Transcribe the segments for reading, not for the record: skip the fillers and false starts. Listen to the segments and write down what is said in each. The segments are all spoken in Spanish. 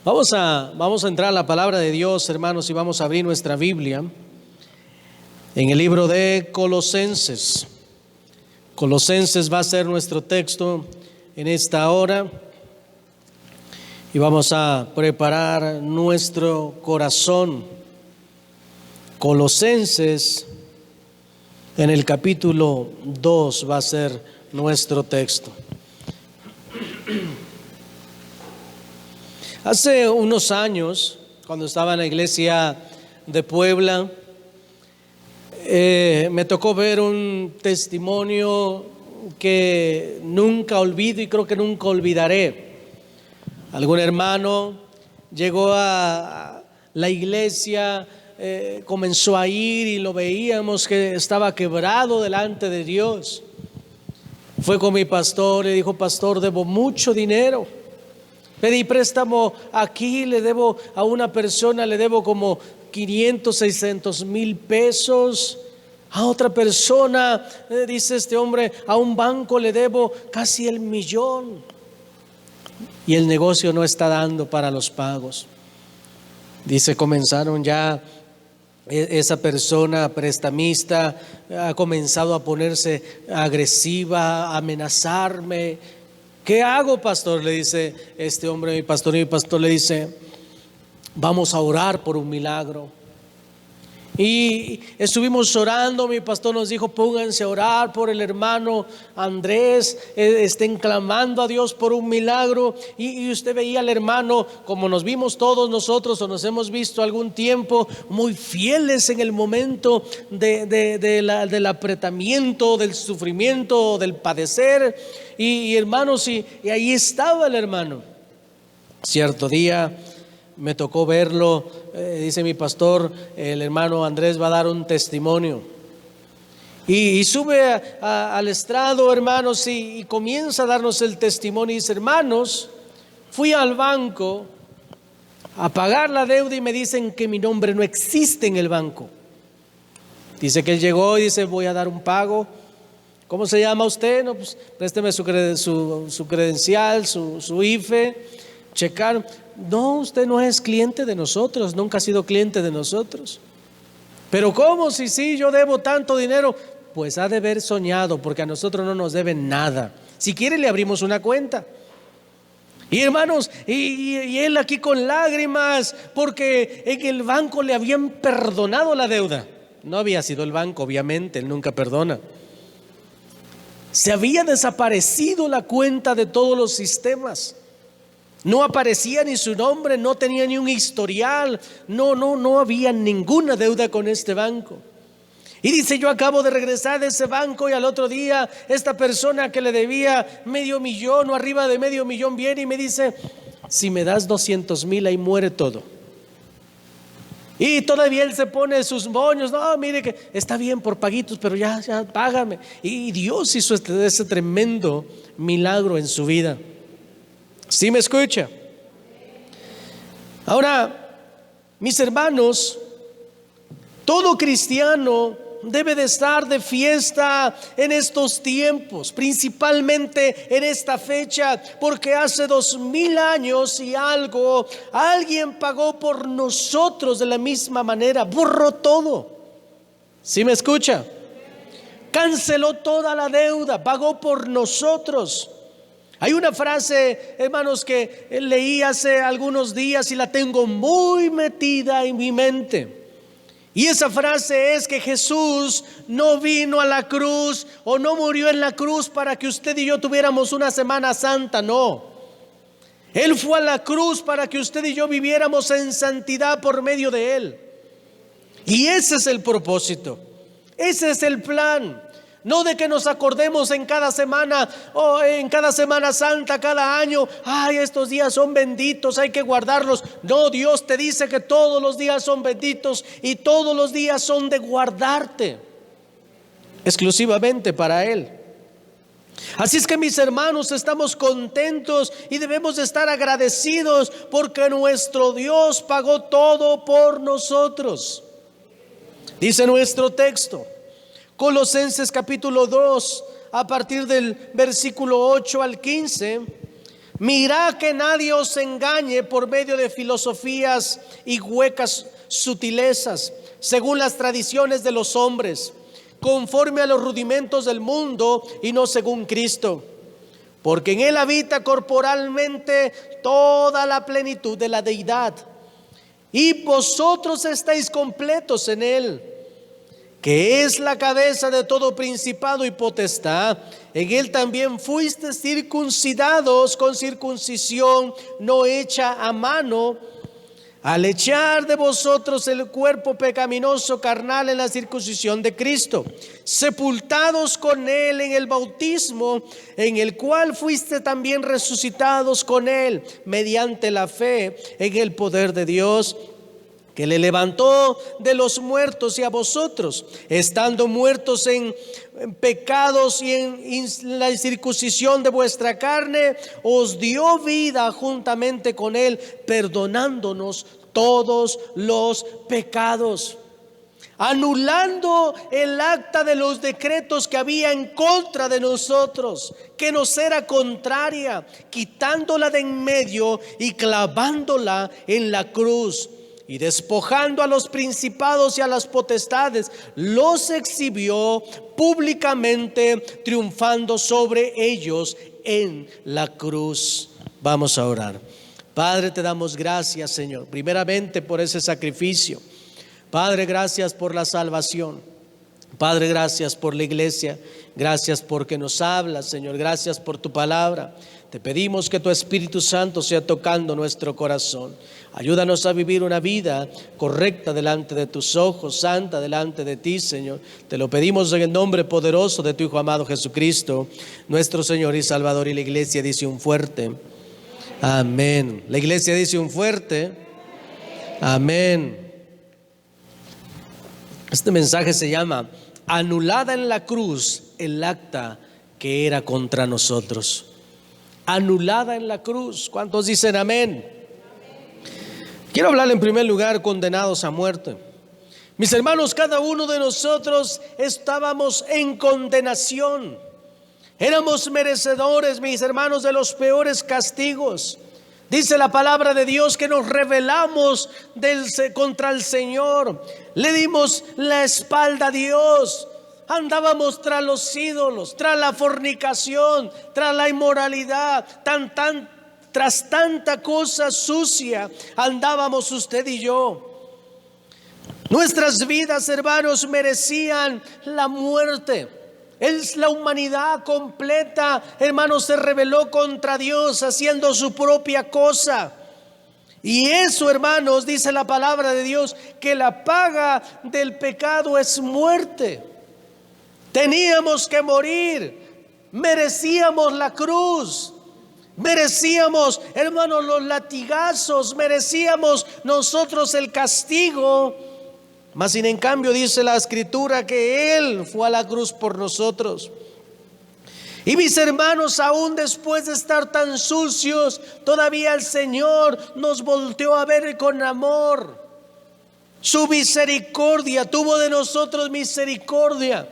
Vamos a entrar a la palabra de Dios, hermanos, y vamos a abrir nuestra Biblia en el libro de Colosenses. Colosenses va a ser nuestro texto en esta hora y vamos a preparar nuestro corazón. Colosenses en el capítulo 2 va a ser nuestro texto. Hace unos años, cuando estaba en la iglesia de Puebla, me tocó ver un testimonio que nunca olvido y creo que nunca olvidaré. Algún hermano llegó a la iglesia, comenzó a ir y lo veíamos que estaba quebrado delante de Dios. Fue con mi pastor, le dijo: pastor, debo mucho dinero. Pedí préstamo aquí, le debo a una persona, le debo como 500, 600 mil pesos. A otra persona, dice este hombre, a un banco le debo casi el millón. Y el negocio no está dando para los pagos. Dice, comenzaron ya, esa persona prestamista ha comenzado a ponerse agresiva, a amenazarme. ¿Qué hago, pastor? Le dice este hombre, mi pastor, y mi pastor le dice: vamos a orar por un milagro. Y estuvimos orando, mi pastor nos dijo: pónganse a orar por el hermano Andrés, estén clamando a Dios por un milagro. Y usted veía al hermano, como nos vimos todos nosotros o nos hemos visto algún tiempo, muy fieles en el momento del apretamiento, del sufrimiento, del padecer. Y hermanos, y ahí estaba el hermano. Cierto día me tocó verlo, dice mi pastor, el hermano Andrés va a dar un testimonio. Y sube al estrado, hermanos, y comienza a darnos el testimonio. Y dice: hermanos, fui al banco a pagar la deuda y me dicen que mi nombre no existe en el banco. Dice que él llegó y dice: voy a dar un pago. ¿Cómo se llama usted? No, pues présteme su credencial, su IFE. Checaron. No, usted no es cliente de nosotros, nunca ha sido cliente de nosotros. Pero ¿cómo? Si yo debo tanto dinero. Pues ha de haber soñado, porque a nosotros no nos deben nada. Si quiere le abrimos una cuenta. Y hermanos, y él aquí con lágrimas, porque en el banco le habían perdonado la deuda. No había sido el banco, obviamente, él nunca perdona. Se había desaparecido la cuenta de todos los sistemas. No aparecía ni su nombre, no tenía ni un historial, no había ninguna deuda con este banco. Y dice: yo acabo de regresar de ese banco y al otro día esta persona que le debía $500,000 o arriba de $500,000 viene y me dice: si me das 200,000 ahí muere todo. Y todavía él se pone sus moños: no, mire que está bien por paguitos, pero ya págame. Y Dios hizo ese tremendo milagro en su vida. ¿Sí me escucha? Ahora, mis hermanos, todo cristiano debe de estar de fiesta en estos tiempos, principalmente en esta fecha, porque hace 2000 años y algo, alguien pagó por nosotros de la misma manera, borró todo. ¿Sí me escucha? Canceló toda la deuda, pagó por nosotros. Hay una frase, hermanos, que leí hace algunos días y la tengo muy metida en mi mente. Y esa frase es que Jesús no vino a la cruz o no murió en la cruz para que usted y yo tuviéramos una Semana Santa, no. Él fue a la cruz para que usted y yo viviéramos en santidad por medio de Él. Y ese es el propósito, ese es el plan. No de que nos acordemos en cada semana o en cada Semana Santa, cada año: ay, estos días son benditos, hay que guardarlos. No, Dios te dice que todos los días son benditos y todos los días son de guardarte exclusivamente para Él. Así es que, mis hermanos, estamos contentos y debemos de estar agradecidos porque nuestro Dios pagó todo por nosotros. Dice nuestro texto, Colosenses capítulo 2, a partir del versículo 8 al 15, Mirad que nadie os engañe por medio de filosofías y huecas sutilezas, según las tradiciones de los hombres, conforme a los rudimentos del mundo y no según Cristo. Porque en Él habita corporalmente toda la plenitud de la deidad, y vosotros estáis completos en Él, que es la cabeza de todo principado y potestad. En Él también fuisteis circuncidados con circuncisión no hecha a mano, al echar de vosotros el cuerpo pecaminoso carnal en la circuncisión de Cristo, sepultados con Él en el bautismo, en el cual fuiste también resucitados con Él, mediante la fe en el poder de Dios, que le levantó de los muertos, y a vosotros, estando muertos en pecados y en la incircuncisión de vuestra carne, os dio vida juntamente con Él, perdonándonos todos los pecados, anulando el acta de los decretos que había en contra de nosotros, que nos era contraria, quitándola de en medio y clavándola en la cruz. Y despojando a los principados y a las potestades, los exhibió públicamente, triunfando sobre ellos en la cruz. Vamos a orar. Padre, te damos gracias, Señor, primeramente por ese sacrificio. Padre, gracias por la salvación. Padre, gracias por la iglesia. Gracias porque nos hablas, Señor. Gracias por tu palabra. Te pedimos que tu Espíritu Santo sea tocando nuestro corazón. Ayúdanos a vivir una vida correcta delante de tus ojos, santa delante de ti, Señor. Te lo pedimos en el nombre poderoso de tu Hijo amado Jesucristo, nuestro Señor y Salvador. Y la iglesia dice un fuerte amén. La iglesia dice un fuerte amén. Este mensaje se llama: anulada en la cruz el acta que era contra nosotros. Anulada en la cruz. ¿Cuántos dicen amén? Quiero hablar en primer lugar, condenados a muerte. Mis hermanos, cada uno de nosotros estábamos en condenación. Éramos merecedores, mis hermanos, de los peores castigos. Dice la palabra de Dios que nos rebelamos contra el Señor. Le dimos la espalda a Dios. Andábamos tras los ídolos, tras la fornicación, tras la inmoralidad, tras tanta cosa sucia andábamos usted y yo. Nuestras vidas, hermanos, merecían la muerte. La humanidad completa, hermanos, se rebeló contra Dios haciendo su propia cosa. Y eso, hermanos, dice la palabra de Dios, que la paga del pecado es muerte. Teníamos que morir, merecíamos la cruz, merecíamos, hermanos, los latigazos, merecíamos nosotros el castigo. Mas sin en cambio dice la Escritura que Él fue a la cruz por nosotros. Y mis hermanos, aún después de estar tan sucios, todavía el Señor nos volteó a ver con amor. Su misericordia, tuvo de nosotros misericordia.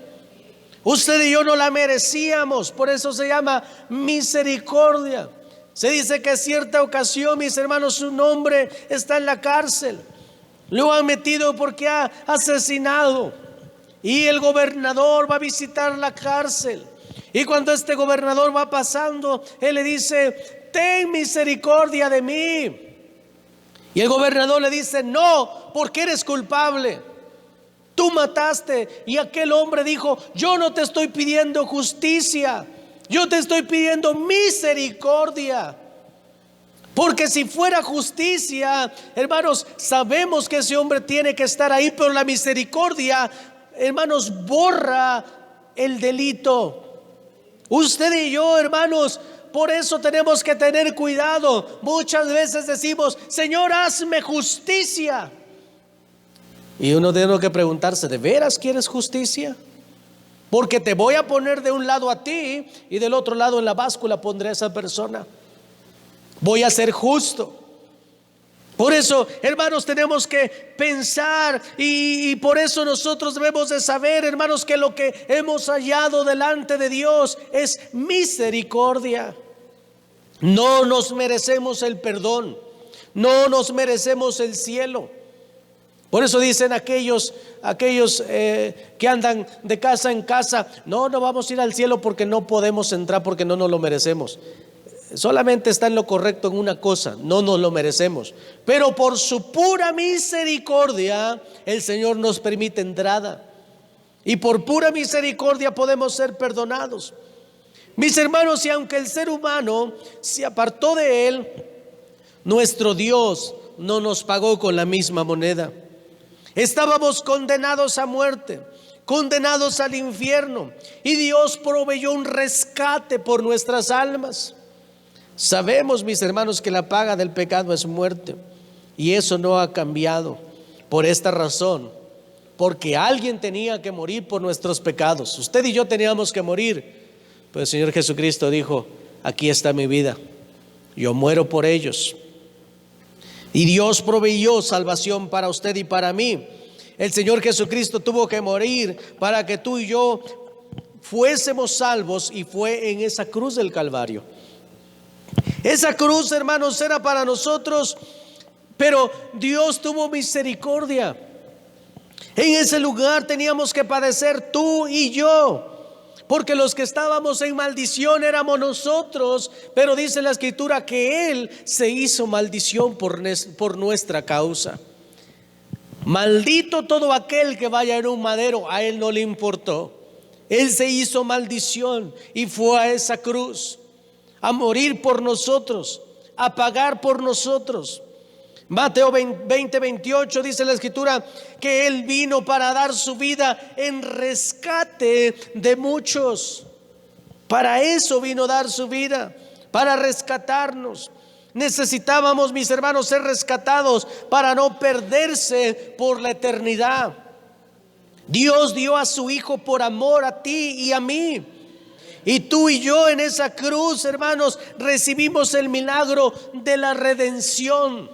Usted y yo no la merecíamos, por eso se llama misericordia. Se dice que en cierta ocasión, mis hermanos, un hombre está en la cárcel. Lo han metido porque ha asesinado. Y el gobernador va a visitar la cárcel. Y cuando este gobernador va pasando, él le dice: ten misericordia de mí. Y el gobernador le dice: no, porque eres culpable. Tú mataste. Y aquel hombre dijo: yo no te estoy pidiendo justicia, yo te estoy pidiendo misericordia. Porque si fuera justicia, hermanos, sabemos que ese hombre tiene que estar ahí, pero la misericordia, hermanos, borra el delito. Usted y yo, hermanos, por eso tenemos que tener cuidado. Muchas veces decimos: Señor, hazme justicia. Y uno tiene que preguntarse: ¿de veras quieres justicia? Porque te voy a poner de un lado a ti y del otro lado en la báscula pondré a esa persona. Voy a ser justo. Por eso, hermanos, tenemos que pensar y por eso nosotros debemos de saber, hermanos, que lo que hemos hallado delante de Dios es misericordia. No nos merecemos el perdón, no nos merecemos el cielo. Por eso dicen aquellos que andan de casa en casa: no vamos a ir al cielo porque no podemos entrar, porque no nos lo merecemos. Solamente está en lo correcto en una cosa: no nos lo merecemos, pero por su pura misericordia el Señor nos permite entrada, y por pura misericordia podemos ser perdonados. Mis hermanos, y aunque el ser humano se apartó de Él, nuestro Dios no nos pagó con la misma moneda. Estábamos condenados a muerte, condenados al infierno, y Dios proveyó un rescate por nuestras almas. Sabemos, mis hermanos, que la paga del pecado es muerte, y eso no ha cambiado. Por esta razón, porque alguien tenía que morir por nuestros pecados. Usted y yo teníamos que morir, pero el Señor Jesucristo dijo: aquí está mi vida, yo muero por ellos. Y Dios proveyó salvación para usted y para mí. El Señor Jesucristo tuvo que morir para que tú y yo fuésemos salvos, y fue en esa cruz del Calvario. Esa cruz, hermanos, era para nosotros, pero Dios tuvo misericordia. En ese lugar teníamos que padecer tú y yo, porque los que estábamos en maldición éramos nosotros, pero dice la Escritura que Él se hizo maldición por nuestra causa. Maldito todo aquel que vaya en un madero, a Él no le importó. Él se hizo maldición y fue a esa cruz a morir por nosotros, a pagar por nosotros. Mateo 20:28 dice la Escritura que Él vino para dar su vida en rescate de muchos. Para eso vino a dar su vida, para rescatarnos. Necesitábamos, mis hermanos, ser rescatados para no perderse por la eternidad. Dios dio a su Hijo por amor a ti y a mí. Y tú y yo en esa cruz, hermanos, recibimos el milagro de la redención.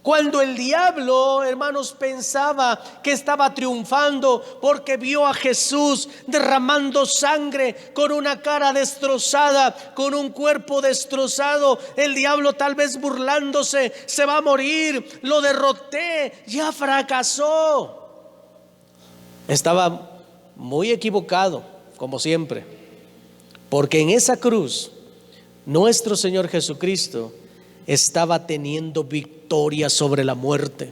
Cuando el diablo, hermanos, pensaba que estaba triunfando porque vio a Jesús derramando sangre, con una cara destrozada, con un cuerpo destrozado, el diablo tal vez burlándose: se va a morir, lo derroté, ya fracasó. Estaba muy equivocado, como siempre, porque en esa cruz nuestro Señor Jesucristo estaba teniendo victoria sobre la muerte,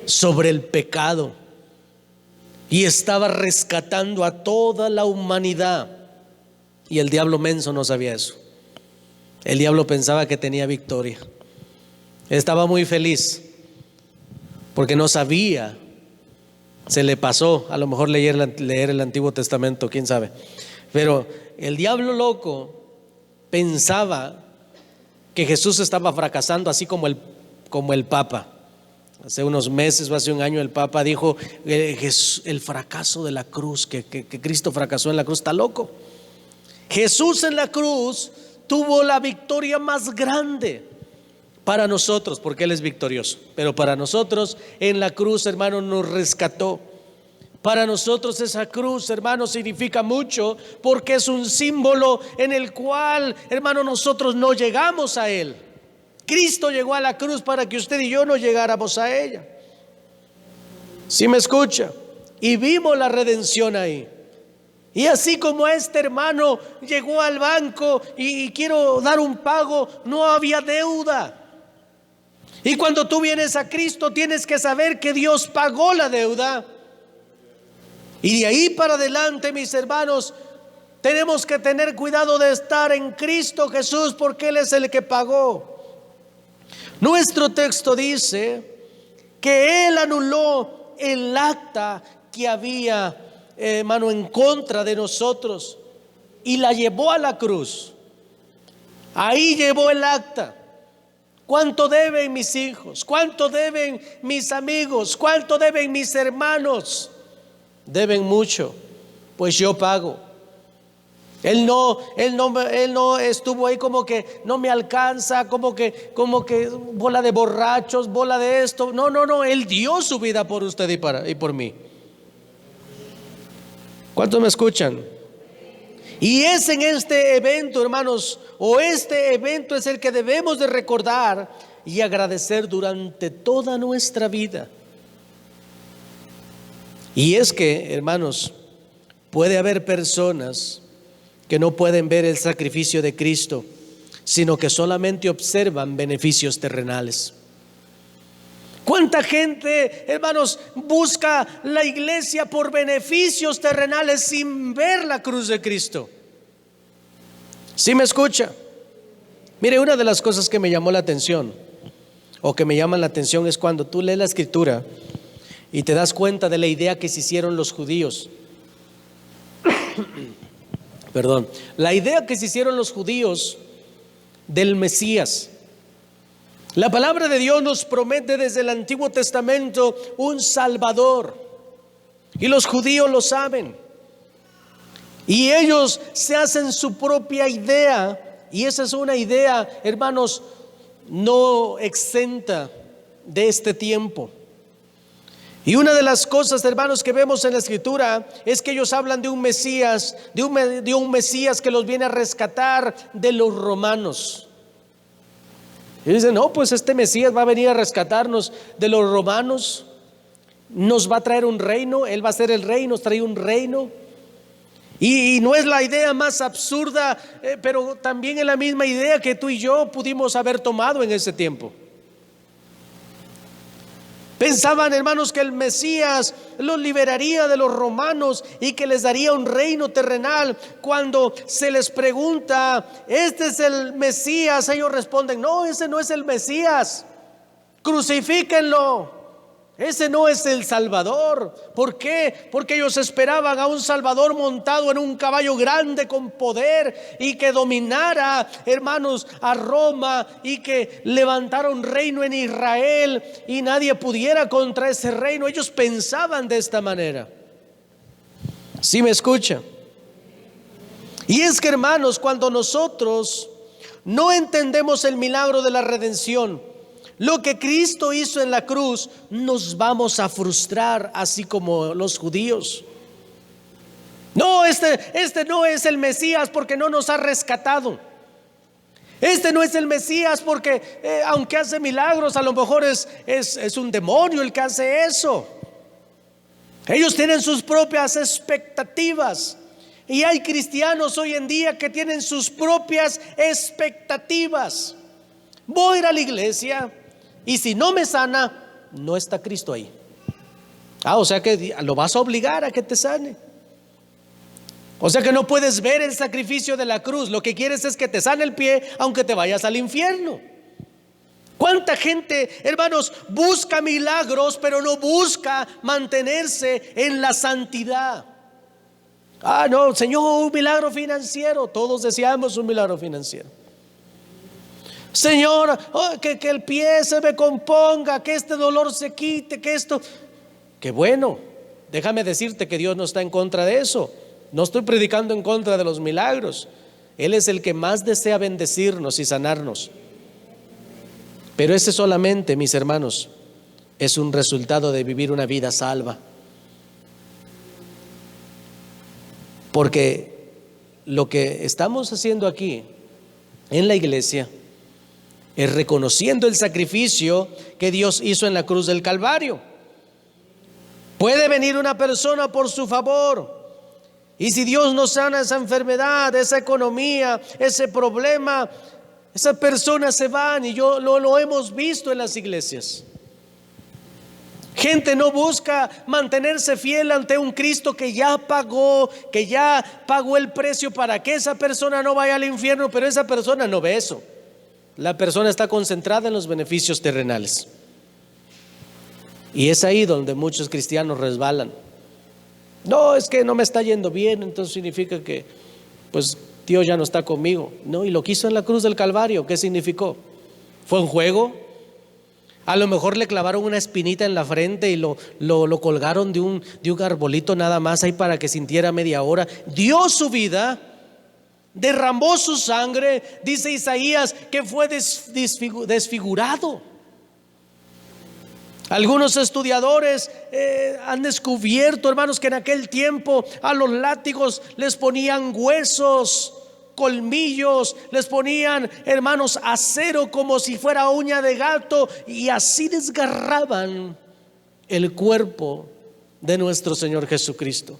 sobre el pecado, y estaba rescatando a toda la humanidad. Y el diablo menso no sabía eso. El diablo pensaba que tenía victoria. Estaba muy feliz porque no sabía. Se le pasó a lo mejor leer el Antiguo Testamento, quién sabe. Pero el diablo loco pensaba que Jesús estaba fracasando, así como el Papa. Hace unos meses o hace un año el Papa dijo: el fracaso de la cruz, que Cristo fracasó en la cruz. Está loco. Jesús en la cruz tuvo la victoria más grande para nosotros, porque Él es victorioso. Pero para nosotros en la cruz, hermano, nos rescató. Para nosotros esa cruz, hermano, significa mucho, porque es un símbolo en el cual, hermano, nosotros no llegamos a Él. Cristo llegó a la cruz para que usted y yo no llegáramos a ella. ¿Sí me escucha? Y vimos la redención ahí. Y así como este hermano llegó al banco y quiero dar un pago, no había deuda. Y cuando tú vienes a Cristo, tienes que saber que Dios pagó la deuda. Y de ahí para adelante, mis hermanos, tenemos que tener cuidado de estar en Cristo Jesús, porque Él es el que pagó. Nuestro texto dice que Él anuló el acta que había, hermano, en contra de nosotros, y la llevó a la cruz. Ahí llevó el acta. ¿Cuánto deben mis hijos? ¿Cuánto deben mis amigos? ¿Cuánto deben mis hermanos? Deben mucho, pues yo pago. Él no estuvo ahí como que no me alcanza, como que bola de borrachos, bola de esto. No, Él dio su vida por usted y por mí. ¿Cuántos me escuchan? Y es en este evento, hermanos, o este evento es el que debemos de recordar y agradecer durante toda nuestra vida. Y es que, hermanos, puede haber personas que no pueden ver el sacrificio de Cristo, sino que solamente observan beneficios terrenales. ¿Cuánta gente, hermanos, busca la iglesia por beneficios terrenales sin ver la cruz de Cristo? ¿Sí me escucha? Mire, una de las cosas que me llamó la atención, o que me llaman la atención, es cuando tú lees la Escritura y te das cuenta de la idea que se hicieron los judíos. Perdón, la idea que se hicieron los judíos del Mesías. La palabra de Dios nos promete desde el Antiguo Testamento un Salvador, y los judíos lo saben, y ellos se hacen su propia idea, y esa es una idea, hermanos, no exenta de este tiempo. Y una de las cosas, hermanos, que vemos en la Escritura es que ellos hablan de un Mesías, de un Mesías que los viene a rescatar de los romanos. Y dicen, no, pues este Mesías va a venir a rescatarnos de los romanos, nos va a traer un reino, Él va a ser el rey, nos trae un reino. Y no es la idea más absurda, pero también es la misma idea que tú y yo pudimos haber tomado en ese tiempo. Pensaban, hermanos, que el Mesías los liberaría de los romanos y que les daría un reino terrenal. Cuando se les pregunta, ¿este es el Mesías?, ellos responden, no, ese no es el Mesías, crucifíquenlo. Ese no es el Salvador. ¿Por qué? Porque ellos esperaban a un Salvador montado en un caballo grande con poder y que dominara, hermanos, a Roma, y que levantara un reino en Israel y nadie pudiera contra ese reino. Ellos pensaban de esta manera. ¿Sí me escucha? Y es que, hermanos, cuando nosotros no entendemos el milagro de la redención, lo que Cristo hizo en la cruz, nos vamos a frustrar, así como los judíos. No, este no es el Mesías porque no nos ha rescatado. Este no es el Mesías porque aunque hace milagros, a lo mejor es un demonio el que hace eso. Ellos tienen sus propias expectativas. Y hay cristianos hoy en día que tienen sus propias expectativas. Voy a ir a la iglesia y si no me sana, no está Cristo ahí. O sea que lo vas a obligar a que te sane. O sea que no puedes ver el sacrificio de la cruz. Lo que quieres es que te sane el pie aunque te vayas al infierno. ¿Cuánta gente, hermanos, busca milagros pero no busca mantenerse en la santidad? No, Señor, un milagro financiero. Todos deseamos un milagro financiero. Señor, que el pie se me componga, que este dolor se quite, que esto. Qué bueno, déjame decirte que Dios no está en contra de eso. No estoy predicando en contra de los milagros. Él es el que más desea bendecirnos y sanarnos. Pero ese solamente, mis hermanos, es un resultado de vivir una vida salva. Porque lo que estamos haciendo aquí en la iglesia es reconociendo el sacrificio que Dios hizo en la cruz del Calvario. Puede venir una persona por su favor, y si Dios no sana esa enfermedad, esa economía, ese problema, esas personas se van, y lo hemos visto en las iglesias. Gente no busca mantenerse fiel ante un Cristo que ya pagó el precio para que esa persona no vaya al infierno, pero esa persona no ve eso. La persona está concentrada en los beneficios terrenales. Y es ahí donde muchos cristianos resbalan. No, es que no me está yendo bien, entonces significa que pues Dios ya no está conmigo. No, y lo que hizo en la cruz del Calvario, ¿qué significó? ¿Fue un juego? A lo mejor le clavaron una espinita en la frente y lo colgaron de un arbolito nada más ahí para que sintiera media hora. Dio su vida, derramó su sangre, dice Isaías que fue desfigurado. Algunos estudiadores han descubierto, hermanos, que en aquel tiempo a los látigos les ponían huesos, colmillos, les ponían, hermanos, acero como si fuera uña de gato, y así desgarraban el cuerpo de nuestro Señor Jesucristo.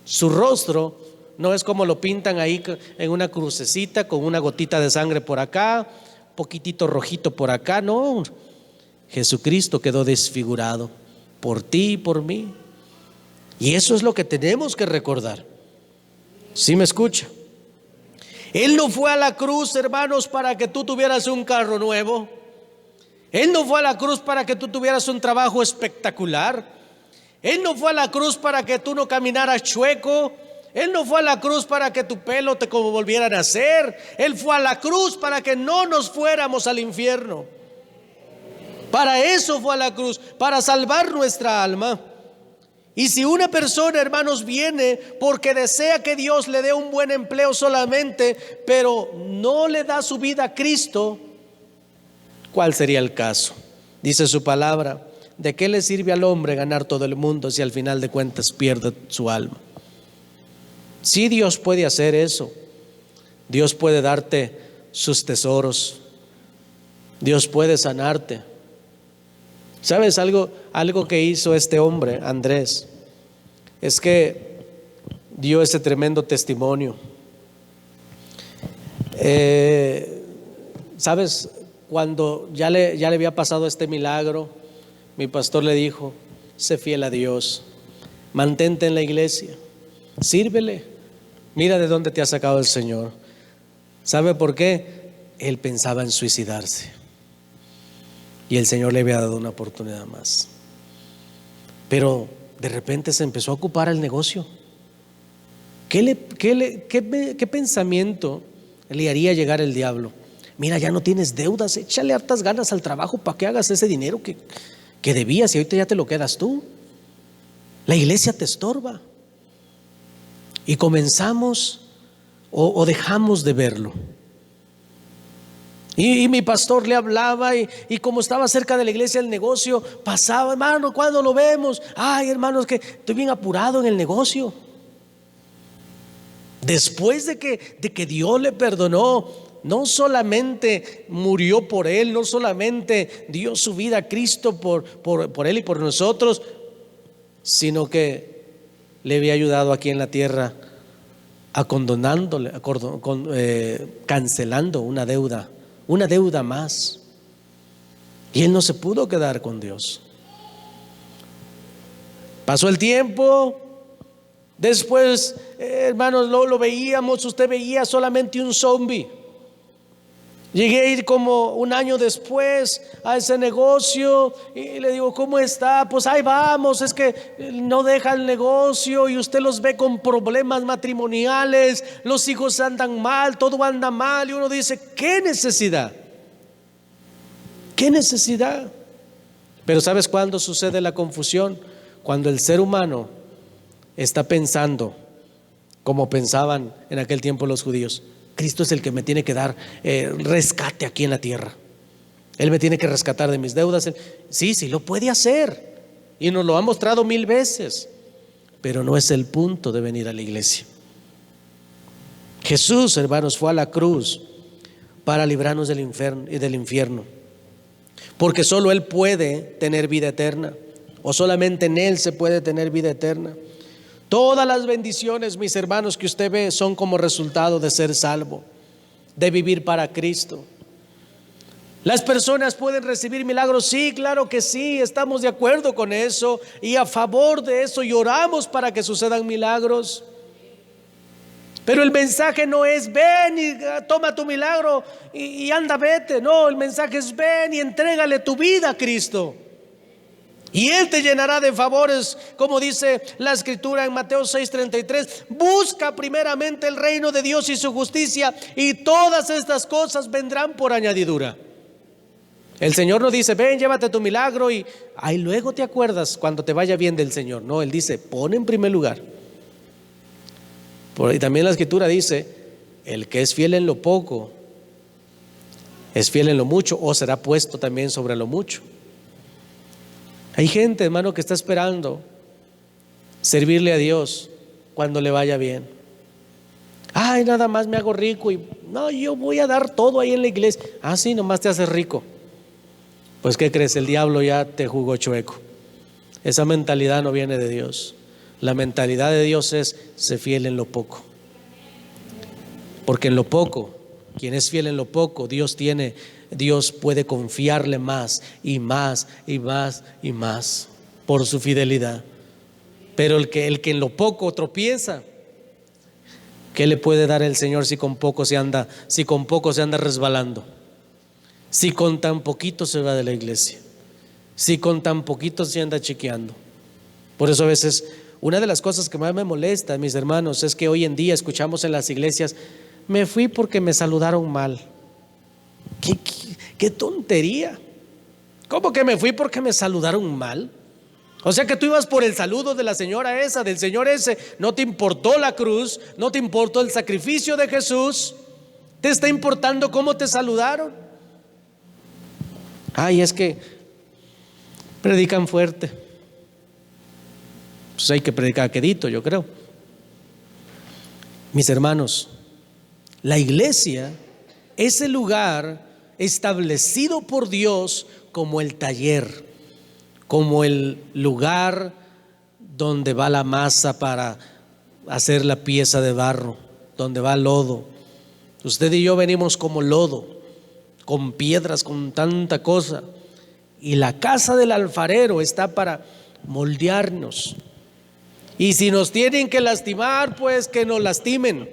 Su rostro no es como lo pintan ahí en una crucecita con una gotita de sangre por acá, poquitito rojito por acá. No, Jesucristo quedó desfigurado por ti y por mí. Y eso es lo que tenemos que recordar. ¿Sí me escucha? Él no fue a la cruz, hermanos, para que tú tuvieras un carro nuevo. Él no fue a la cruz para que tú tuvieras un trabajo espectacular. Él no fue a la cruz para que tú no caminaras chueco. Él no fue a la cruz para que tu pelo te como volviera a nacer. Él fue a la cruz para que no nos fuéramos al infierno. Para eso fue a la cruz, para salvar nuestra alma. Y si una persona, hermanos, viene porque desea que Dios le dé un buen empleo solamente, pero no le da su vida a Cristo, ¿cuál sería el caso? Dice su palabra: ¿de qué le sirve al hombre ganar todo el mundo si al final de cuentas pierde su alma? Sí, Dios puede hacer eso. Dios puede darte sus tesoros. Dios puede sanarte. ¿Sabes algo que hizo este hombre, Andrés? Es que dio ese tremendo testimonio. ¿Sabes? Cuando ya le había pasado este milagro, mi pastor le dijo: sé fiel a Dios, mantente en la iglesia, sírvele, mira de dónde te ha sacado el Señor. ¿Sabe por qué? Él pensaba en suicidarse y el Señor le había dado una oportunidad más. Pero de repente se empezó a ocupar el negocio. ¿Qué pensamiento le haría llegar el diablo? Mira, ya no tienes deudas, échale hartas ganas al trabajo para que hagas ese dinero que debías y ahorita ya te lo quedas tú. La iglesia te estorba. Y comenzamos o dejamos de verlo. Y mi pastor le hablaba y como estaba cerca de la iglesia el negocio, pasaba: hermano, ¿cuándo lo vemos? Ay, hermanos, que estoy bien apurado en el negocio. Después de que Dios le perdonó, no solamente murió por él, no solamente dio su vida a Cristo por él y por nosotros, sino que le había ayudado aquí en la tierra acondonándole, cancelando una deuda más. Y él no se pudo quedar con Dios. Pasó el tiempo. Después, hermanos, lo veíamos. Usted veía solamente un zombie. Llegué a ir como un año después a ese negocio y le digo: ¿cómo está? Pues ahí vamos, es que no deja el negocio y usted los ve con problemas matrimoniales, los hijos andan mal, todo anda mal. Y uno dice: ¿qué necesidad? ¿Qué necesidad? Pero ¿sabes cuándo sucede la confusión? Cuando el ser humano está pensando como pensaban en aquel tiempo los judíos: Cristo es el que me tiene que dar rescate aquí en la tierra. Él me tiene que rescatar de mis deudas. Sí, lo puede hacer y nos lo ha mostrado 1000 veces, pero no es el punto de venir a la iglesia. Jesús, hermanos, fue a la cruz para librarnos del infierno, porque solo Él puede tener vida eterna, o solamente en Él se puede tener vida eterna. Todas las bendiciones, mis hermanos, que usted ve son como resultado de ser salvo, de vivir para Cristo. Las personas pueden recibir milagros, sí, claro que sí, estamos de acuerdo con eso y a favor de eso, y oramos para que sucedan milagros. Pero el mensaje no es: ven y toma tu milagro y anda, vete. No, el mensaje es: ven y entrégale tu vida a Cristo, y Él te llenará de favores, como dice la escritura en Mateo 6:33. Busca primeramente el reino de Dios y su justicia, y todas estas cosas vendrán por añadidura. El Señor no dice: ven, llévate tu milagro y ahí luego te acuerdas cuando te vaya bien del Señor. No, Él dice: pon en primer lugar. Y también la escritura dice: el que es fiel en lo poco es fiel en lo mucho, o será puesto también sobre lo mucho. Hay gente, hermano, que está esperando servirle a Dios cuando le vaya bien. Ay, nada más me hago rico y no, yo voy a dar todo ahí en la iglesia. Ah, sí, nomás te haces rico. Pues ¿qué crees? El diablo ya te jugó chueco. Esa mentalidad no viene de Dios. La mentalidad de Dios es: sé fiel en lo poco. Porque en lo poco, quien es fiel en lo poco, Dios puede confiarle más y más y más y más por su fidelidad. Pero el que en lo poco tropieza, ¿qué le puede dar el Señor si con poco se anda resbalando? Si con tan poquito se va de la iglesia, si con tan poquito se anda chequeando. Por eso a veces una de las cosas que más me molesta, mis hermanos, es que hoy en día escuchamos en las iglesias: me fui porque me saludaron mal. ¿Qué tontería? ¿Cómo que me fui porque me saludaron mal? O sea que tú ibas por el saludo de la señora esa, del señor ese. No te importó la cruz, no te importó el sacrificio de Jesús. Te está importando cómo te saludaron. Ay, es que predican fuerte. Pues hay que predicar quedito, yo creo. Mis hermanos, la iglesia es el lugar establecido por Dios como el taller, como el lugar donde va la masa para hacer la pieza de barro, donde va lodo. Usted y yo venimos como lodo, con piedras, con tanta cosa. Y la casa del alfarero está para moldearnos. Y si nos tienen que lastimar, pues que nos lastimen.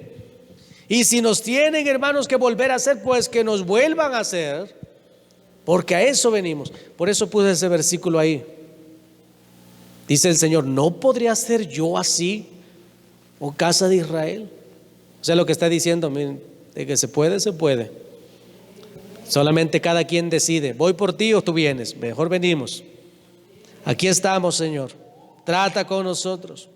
Y si nos tienen, hermanos, que volver a hacer, pues que nos vuelvan a hacer. Porque a eso venimos. Por eso puse ese versículo ahí. Dice el Señor: ¿no podría ser yo así, oh casa de Israel? O sea, lo que está diciendo, miren, de que se puede, se puede. Solamente cada quien decide: voy por ti o tú vienes. Mejor venimos. Aquí estamos, Señor. Trata con nosotros.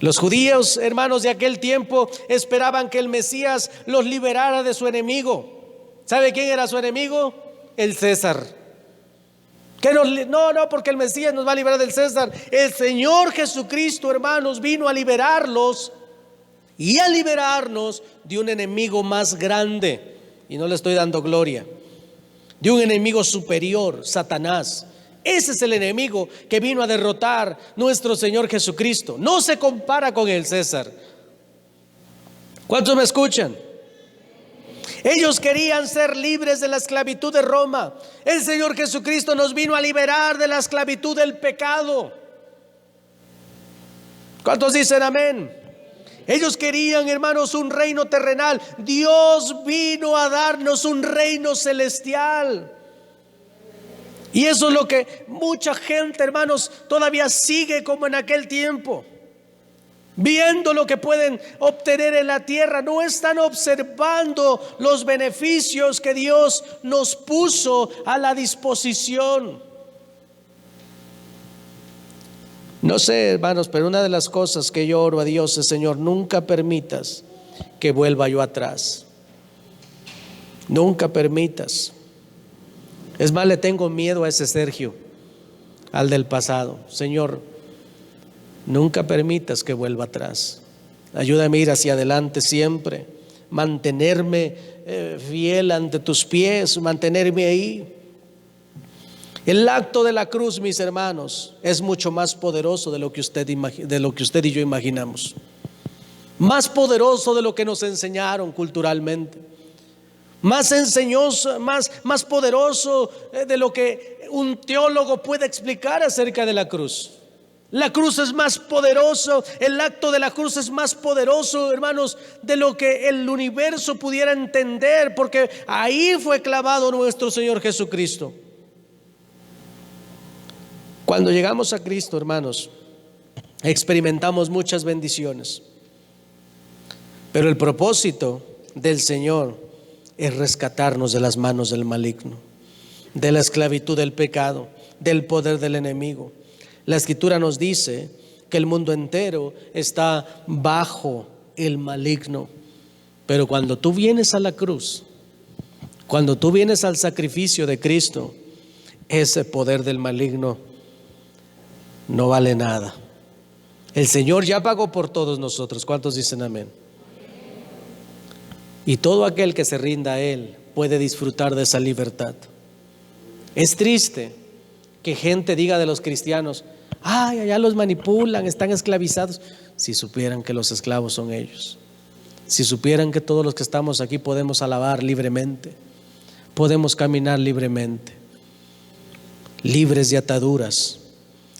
Los judíos, hermanos, de aquel tiempo esperaban que el Mesías los liberara de su enemigo. ¿Sabe quién era su enemigo? El César. No, porque el Mesías nos va a liberar del César. El Señor Jesucristo, hermanos, vino a liberarlos y a liberarnos de un enemigo más grande. Y no le estoy dando gloria. De un enemigo superior, Satanás. Ese es el enemigo que vino a derrotar nuestro Señor Jesucristo. No se compara con el César. ¿Cuántos me escuchan? Ellos querían ser libres de la esclavitud de Roma. El Señor Jesucristo nos vino a liberar de la esclavitud del pecado. ¿Cuántos dicen amén? Ellos querían, hermanos, un reino terrenal. Dios vino a darnos un reino celestial. Y eso es lo que mucha gente, hermanos, todavía sigue como en aquel tiempo. Viendo lo que pueden obtener en la tierra, no están observando los beneficios que Dios nos puso a la disposición. No sé, hermanos, pero una de las cosas que yo oro a Dios es: Señor, nunca permitas que vuelva yo atrás. Nunca permitas. Es más, le tengo miedo a ese Sergio, al del pasado. Señor, nunca permitas que vuelva atrás. Ayúdame a ir hacia adelante siempre, mantenerme fiel ante tus pies, mantenerme ahí. El acto de la cruz, mis hermanos, es mucho más poderoso de lo que usted y yo imaginamos. Más poderoso de lo que nos enseñaron culturalmente. Más enseñoso, más poderoso de lo que un teólogo puede explicar acerca de la cruz. La cruz es más poderoso, el acto de la cruz es más poderoso, hermanos, de lo que el universo pudiera entender, porque ahí fue clavado nuestro Señor Jesucristo. Cuando llegamos a Cristo, hermanos, experimentamos muchas bendiciones, pero el propósito del Señor es rescatarnos de las manos del maligno, de la esclavitud del pecado, del poder del enemigo. La Escritura nos dice que el mundo entero está bajo el maligno. Pero cuando tú vienes a la cruz, cuando tú vienes al sacrificio de Cristo, ese poder del maligno no vale nada. El Señor ya pagó por todos nosotros. ¿Cuántos dicen amén? Y todo aquel que se rinda a Él puede disfrutar de esa libertad. Es triste que gente diga de los cristianos: ay, allá los manipulan, están esclavizados. Si supieran que los esclavos son ellos. Si supieran que todos los que estamos aquí podemos alabar libremente, podemos caminar libremente, libres de ataduras,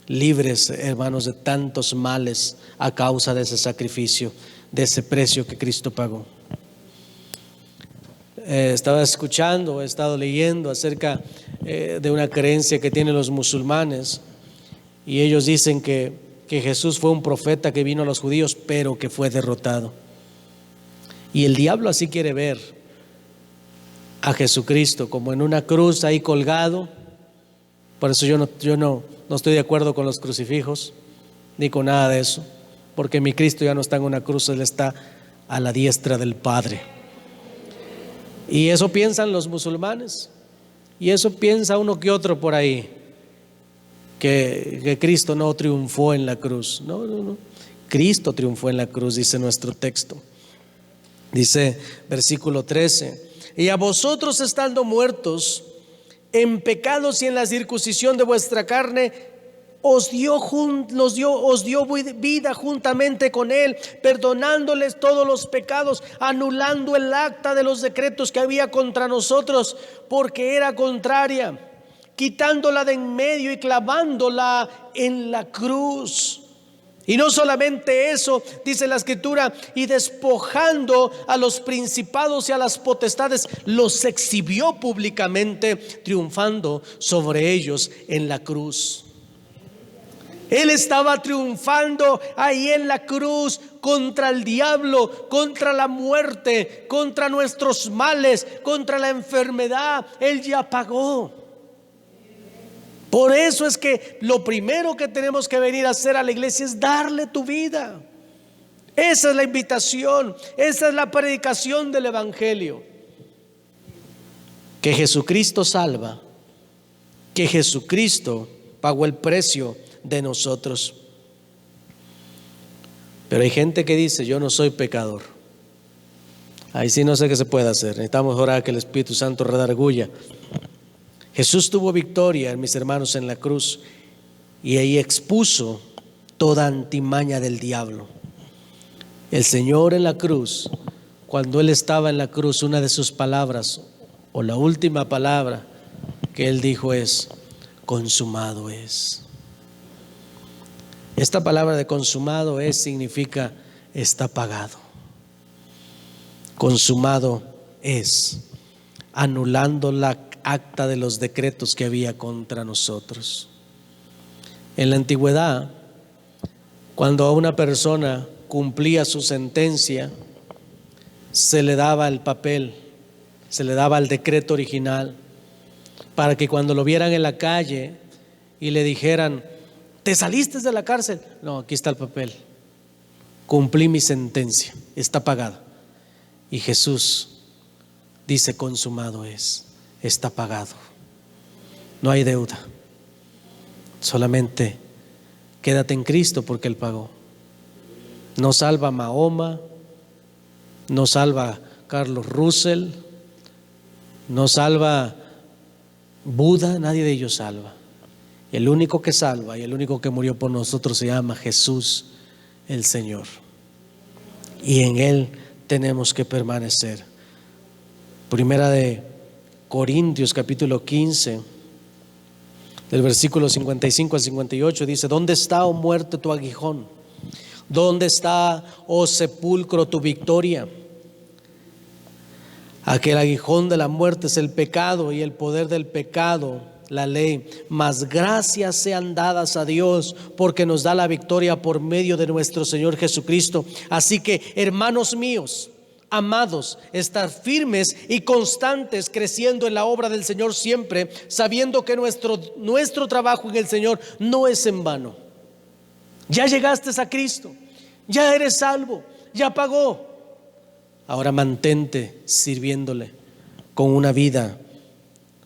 libres, hermanos, de tantos males a causa de ese sacrificio, de ese precio que Cristo pagó. Estaba escuchando, he estado leyendo acerca de una creencia que tienen los musulmanes, y ellos dicen que Jesús fue un profeta que vino a los judíos, pero que fue derrotado. Y el diablo así quiere ver a Jesucristo, como en una cruz ahí colgado. Por eso yo no estoy de acuerdo con los crucifijos ni con nada de eso, porque mi Cristo ya no está en una cruz, Él está a la diestra del Padre. Y eso piensan los musulmanes, y eso piensa uno que otro por ahí, que Cristo no triunfó en la cruz. No, Cristo triunfó en la cruz, dice nuestro texto. Dice versículo 13: y a vosotros, estando muertos en pecados y en la circuncisión de vuestra carne, os dio vida juntamente con Él, perdonándoles todos los pecados, anulando el acta de los decretos que había contra nosotros, porque era contraria, quitándola de en medio y clavándola en la cruz. Y no solamente eso, dice la Escritura, y despojando a los principados y a las potestades, los exhibió públicamente, triunfando sobre ellos en la cruz. Él estaba triunfando ahí en la cruz contra el diablo, contra la muerte, contra nuestros males, contra la enfermedad. Él ya pagó. Por eso es que lo primero que tenemos que venir a hacer a la iglesia es darle tu vida. Esa es la invitación, esa es la predicación del evangelio. Que Jesucristo salva, que Jesucristo pagó el precio de nosotros. Pero hay gente que dice: yo no soy pecador. Ahí sí no sé qué se puede hacer. Necesitamos orar que el Espíritu Santo redarguya. Jesús tuvo victoria, mis hermanos, en la cruz, y ahí expuso toda antimaña del diablo. El Señor en la cruz, cuando Él estaba en la cruz, una de sus palabras, o la última palabra que Él dijo es: consumado es. Esta palabra de consumado es significa está pagado. Consumado es, anulando la acta de los decretos que había contra nosotros. En la antigüedad, cuando a una persona cumplía su sentencia, se le daba el papel, se le daba el decreto original, para que cuando lo vieran en la calle y le dijeran: ¿te saliste de la cárcel? No, aquí está el papel, cumplí mi sentencia, está pagada. Y Jesús dice: consumado es, está pagado, no hay deuda, solamente quédate en Cristo porque Él pagó. No salva a Mahoma, no salva a Carlos Russell, no salva Buda, nadie de ellos salva. El único que salva y el único que murió por nosotros se llama Jesús el Señor, y en Él tenemos que permanecer. Primera de Corintios capítulo 15, del versículo 55 al 58 dice: ¿dónde está, oh muerte, tu aguijón? ¿Dónde está, oh sepulcro, tu victoria? Aquel aguijón de la muerte es el pecado, y el poder del pecado la ley. Mas gracias sean dadas a Dios, porque nos da la victoria por medio de nuestro Señor Jesucristo. Así que, hermanos míos, amados, estar firmes y constantes, creciendo en la obra del Señor siempre, sabiendo que nuestro trabajo en el Señor no es en vano. Ya llegaste a Cristo, ya eres salvo, ya pagó. Ahora mantente sirviéndole con una vida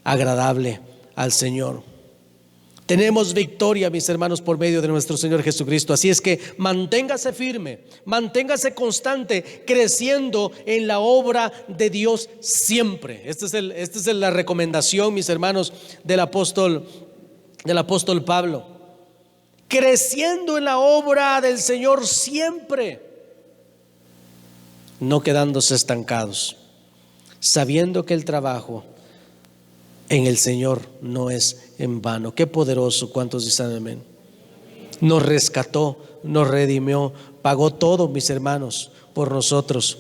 agradable al Señor. Tenemos victoria, mis hermanos, por medio de nuestro Señor Jesucristo. Así es que manténgase firme, manténgase constante, creciendo en la obra de Dios siempre. Esta es la recomendación, mis hermanos, del apóstol Pablo. Creciendo en la obra del Señor siempre, no quedándose estancados, sabiendo que el trabajo en el Señor no es en vano. Qué poderoso. ¿Cuántos dicen amén? Nos rescató, nos redimió, pagó todo, mis hermanos, por nosotros.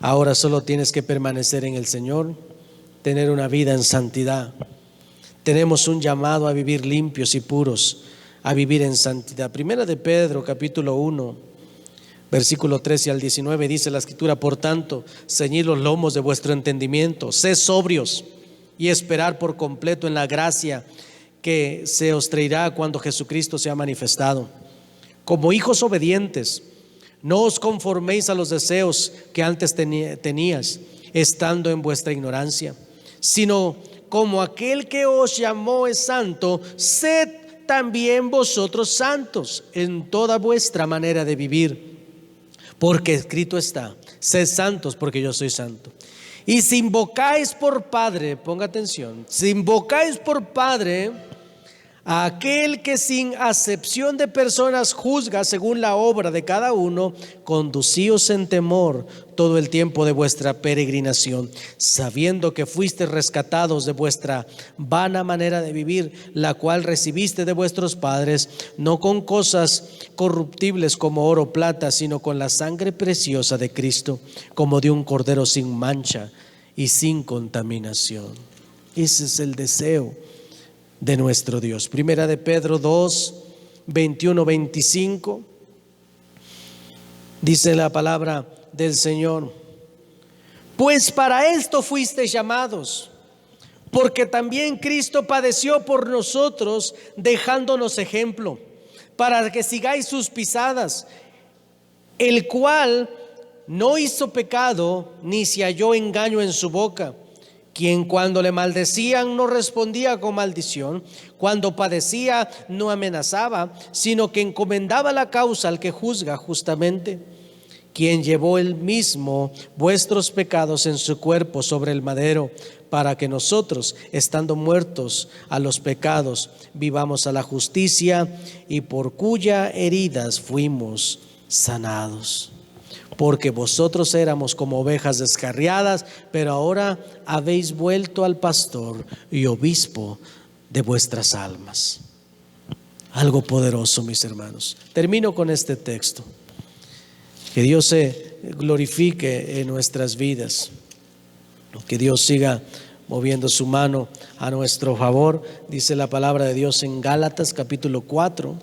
Ahora solo tienes que permanecer en el Señor, tener una vida en santidad. Tenemos un llamado a vivir limpios y puros, a vivir en santidad. Primera de Pedro, capítulo 1, versículo 13 al 19, dice la Escritura: por tanto, ceñid los lomos de vuestro entendimiento, sed sobrios y esperar por completo en la gracia que se os traerá cuando Jesucristo sea manifestado. Como hijos obedientes, no os conforméis a los deseos que antes tenías, estando en vuestra ignorancia, sino como aquel que os llamó es santo, sed también vosotros santos en toda vuestra manera de vivir, porque escrito está: sed santos porque yo soy santo. Y si invocáis por Padre, ponga atención, si invocáis por Padre a aquel que sin acepción de personas juzga según la obra de cada uno, conducíos en temor todo el tiempo de vuestra peregrinación, sabiendo que fuisteis rescatados de vuestra vana manera de vivir, la cual recibiste de vuestros padres, no con cosas corruptibles como oro o plata, sino con la sangre preciosa de Cristo, como de un cordero sin mancha y sin contaminación. Ese es el deseo de nuestro Dios. Primera de Pedro 2, 21, 25, dice la palabra del Señor: pues para esto fuisteis llamados, porque también Cristo padeció por nosotros, dejándonos ejemplo, para que sigáis sus pisadas, el cual no hizo pecado, ni se halló engaño en su boca, quien cuando le maldecían no respondía con maldición, cuando padecía no amenazaba, sino que encomendaba la causa al que juzga justamente, quien llevó él mismo vuestros pecados en su cuerpo sobre el madero, para que nosotros, estando muertos a los pecados, vivamos a la justicia, y por cuya heridas fuimos sanados. Porque vosotros éramos como ovejas descarriadas, pero ahora habéis vuelto al pastor y obispo de vuestras almas. Algo poderoso, mis hermanos. Termino con este texto. Que Dios se glorifique en nuestras vidas. Que Dios siga moviendo su mano a nuestro favor. Dice la palabra de Dios en Gálatas capítulo 4,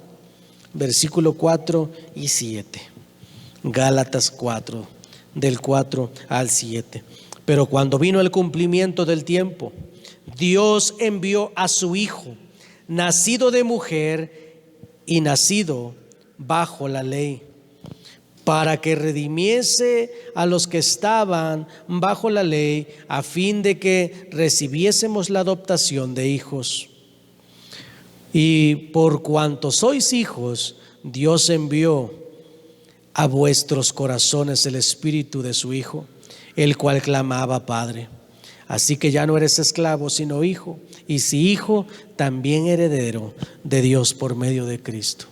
versículo 4 y 7. Gálatas 4, del 4 al 7. Pero cuando vino el cumplimiento del tiempo, Dios envió a su Hijo, nacido de mujer y nacido bajo la ley, para que redimiese a los que estaban bajo la ley, a fin de que recibiésemos la adopción de hijos. Y por cuanto sois hijos, Dios envió a vuestros corazones el espíritu de su Hijo, el cual clamaba: Padre. Así que ya no eres esclavo, sino hijo, y si hijo, también heredero de Dios por medio de Cristo.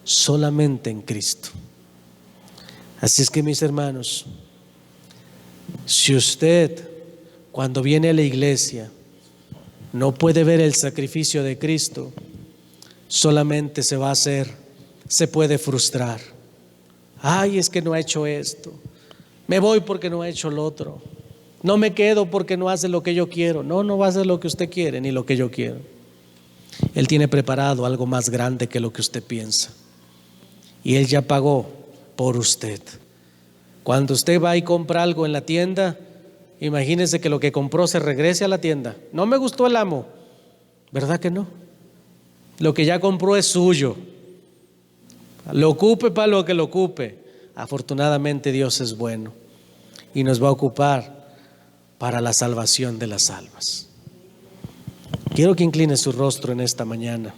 Solamente en Cristo. Así es que, mis hermanos, si usted cuando viene a la iglesia no puede ver el sacrificio de Cristo, solamente se puede frustrar. Ay, es que no ha hecho esto. Me voy porque no ha hecho lo otro. No me quedo porque no hace lo que yo quiero. No va a hacer lo que usted quiere ni lo que yo quiero. Él tiene preparado algo más grande que lo que usted piensa. Y Él ya pagó por usted. Cuando usted va y compra algo en la tienda, imagínese que lo que compró se regrese a la tienda. No me gustó el amo. ¿Verdad que no? Lo que ya compró es suyo. Lo ocupe para lo que lo ocupe. Afortunadamente Dios es bueno y nos va a ocupar para la salvación de las almas. Quiero que incline su rostro en esta mañana.